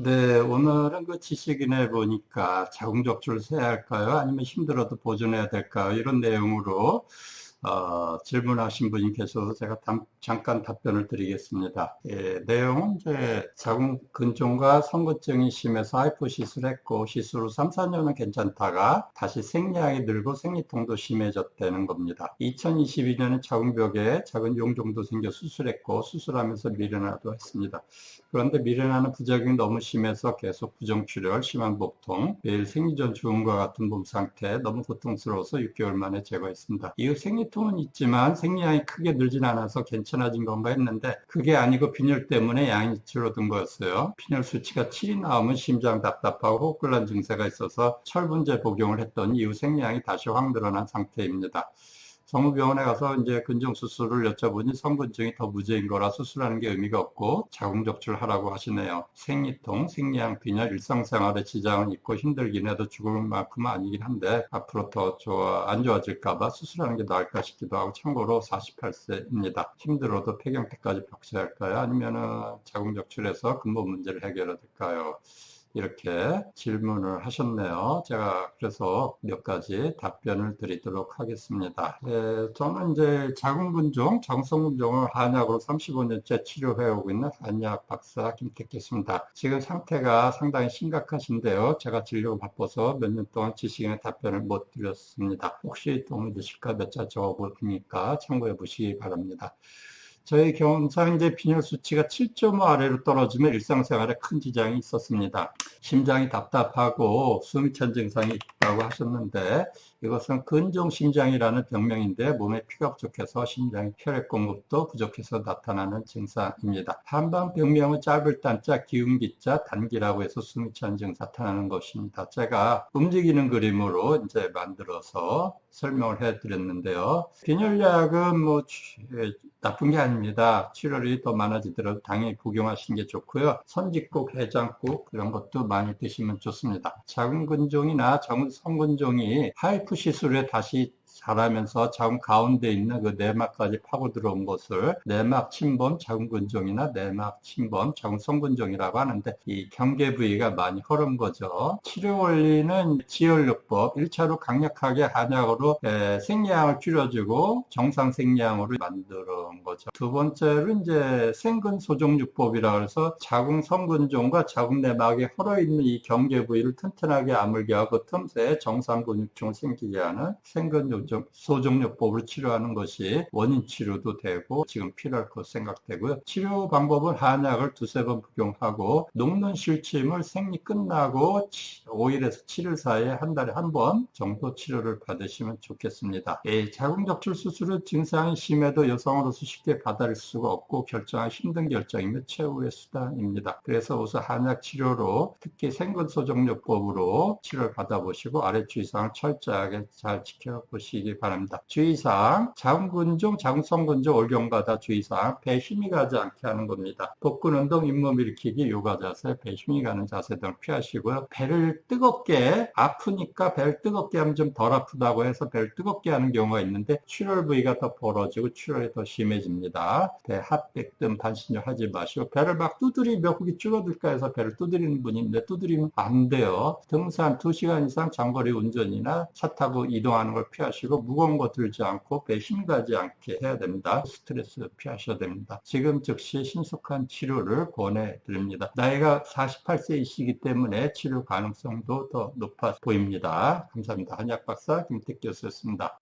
네, 오늘은 그 지식인에 보니까 자궁적출 세야 할까요? 아니면 힘들어도 보존해야 될까요? 이런 내용으로 질문하신 분이 계셔서 제가 잠깐 답변을 드리겠습니다. 예, 내용은 이제 자궁 근종과 성근증이 심해서 하이포 시술했고 시술 후 3, 4년은 괜찮다가 다시 생리량이 늘고 생리통도 심해졌다는 겁니다. 2022년에 자궁벽에 작은 용종도 생겨 수술했고 수술하면서 미련하도 했습니다. 그런데 미련하는 부작용이 너무 심해서 계속 부정출혈, 심한 복통, 매일 생리전 주음과 같은 몸 상태, 너무 고통스러워서 6개월 만에 제거했습니다. 이후 생리통은 있지만 생리량이 크게 늘진 않아서 괜찮아진 건가 했는데 그게 아니고 빈혈 때문에 양이 줄어든 거였어요. 빈혈 수치가 7이 나오면 심장 답답하고 호흡곤란 증세가 있어서 철분제 복용을 했더니 이후 생리량이 다시 확 늘어난 상태입니다. 성모병원에 가서 이제 근종 수술을 여쭤보니 성근증이 더 문제인 거라 수술하는 게 의미가 없고 자궁적출하라고 하시네요. 생리통, 생리양, 빈혈, 일상생활에 지장은 있고 힘들긴 해도 죽을 만큼은 아니긴 한데 앞으로 더 안 좋아질까봐 수술하는 게 나을까 싶기도 하고 참고로 48세입니다. 힘들어도 폐경 때까지 벽체할까요? 아니면은 자궁적출해서 근본 문제를 해결해야 될까요? 이렇게 질문을 하셨네요. 제가 그래서 몇 가지 답변을 드리도록 하겠습니다. 저는 이제 자궁근종, 자궁성근종을 한약으로 35년째 치료해 오고 있는 한약 박사 김택기입니다. 지금 상태가 상당히 심각하신데요. 제가 진료가 바빠서 몇 년 동안 지식인의 답변을 못 드렸습니다. 혹시 도움이 되실까 몇 자 적어보니까 참고해 보시기 바랍니다. 저희 경험상 이제 빈혈 수치가 7.5 아래로 떨어지면 일상생활에 큰 지장이 있었습니다. 심장이 답답하고 숨이 찬 증상이 있다고 하셨는데 이것은 근종심장이라는 병명인데 몸에 피가 부족해서 심장의 혈액 공급도 부족해서 나타나는 증상입니다. 한방 병명은 짧을 단자, 기운기자, 단기라고 해서 숨이 찬 증상 나타나는 것입니다. 제가 움직이는 그림으로 이제 만들어서 설명을 해드렸는데요. 빈혈약은 뭐 나쁜 게 아닙니다. 출혈이 더 많아지더라도 당연히 복용하시는 게 좋고요. 선짓국, 해장국 이런 것도 많이 드시면 좋습니다. 자궁근종이나 성근종이 하이프 시술에 다시 자라면서 자궁 가운데 있는 그 내막까지 파고 들어온 것을 내막 침범 자궁근종이나 내막 침범 자궁성근종이라고 하는데 이 경계 부위가 많이 허른 거죠. 치료 원리는 지혈요법 1차로 강력하게 한약으로 생리양을 줄여주고 정상 생리양으로 만들어 온 거죠. 두 번째로 이제 생근소종요법이라 해서 자궁성근종과 자궁내막에 헐어 있는 이 경계 부위를 튼튼하게 아물게 하고 틈새에 정상 근육층을 생기게 하는 생근소종요법으로 치료하는 것이 원인 치료도 되고 지금 필요할 것 생각되고요. 치료 방법은 한약을 두세 번 복용하고 녹는 실침을 생리 끝나고 5일에서 7일 사이에 한 달에 한 번 정도 치료를 받으시면 좋겠습니다. 자궁적출 수술은 증상이 심해도 여성으로서 쉽게 받아들일 수가 없고 결정하기 힘든 결정이며 최후의 수단입니다. 그래서 우선 한약 치료로 특히 생근소종요법으로 치료를 받아보시고 아래 주의사항을 철저하게 잘 지켜보시기 바랍니다. 주의사항, 자궁근종, 자궁성근종 올경과다 주의사항, 배에 힘이 가지 않게 하는 겁니다. 복근운동, 잇몸 일으키기, 요가 자세, 배에 힘이 가는 자세 등을 피하시고요. 배를 뜨겁게 아프니까 배를 뜨겁게 하면 좀 덜 아프다고 해서 배를 뜨겁게 하는 경우가 있는데 출혈 부위가 더 벌어지고 출혈이 더 심해집니다. 배 핫백 등 반신욕 하지 마시고 배를 막 두드리며 혹이 줄어들까 해서 배를 두드리는 분이 있는데 두드리면 안 돼요. 등산 2시간 이상 장거리 운전이나 차 타고 이동하는 걸 피하시고 무거운 거 들지 않고 배에 힘 가지 않게 해야 됩니다. 스트레스 피하셔야 됩니다. 지금 즉시 신속한 치료를 권해드립니다. 나이가 48세이시기 때문에 치료 가능성도 더 높아 보입니다. 감사합니다. 한약박사 김택기였습니다.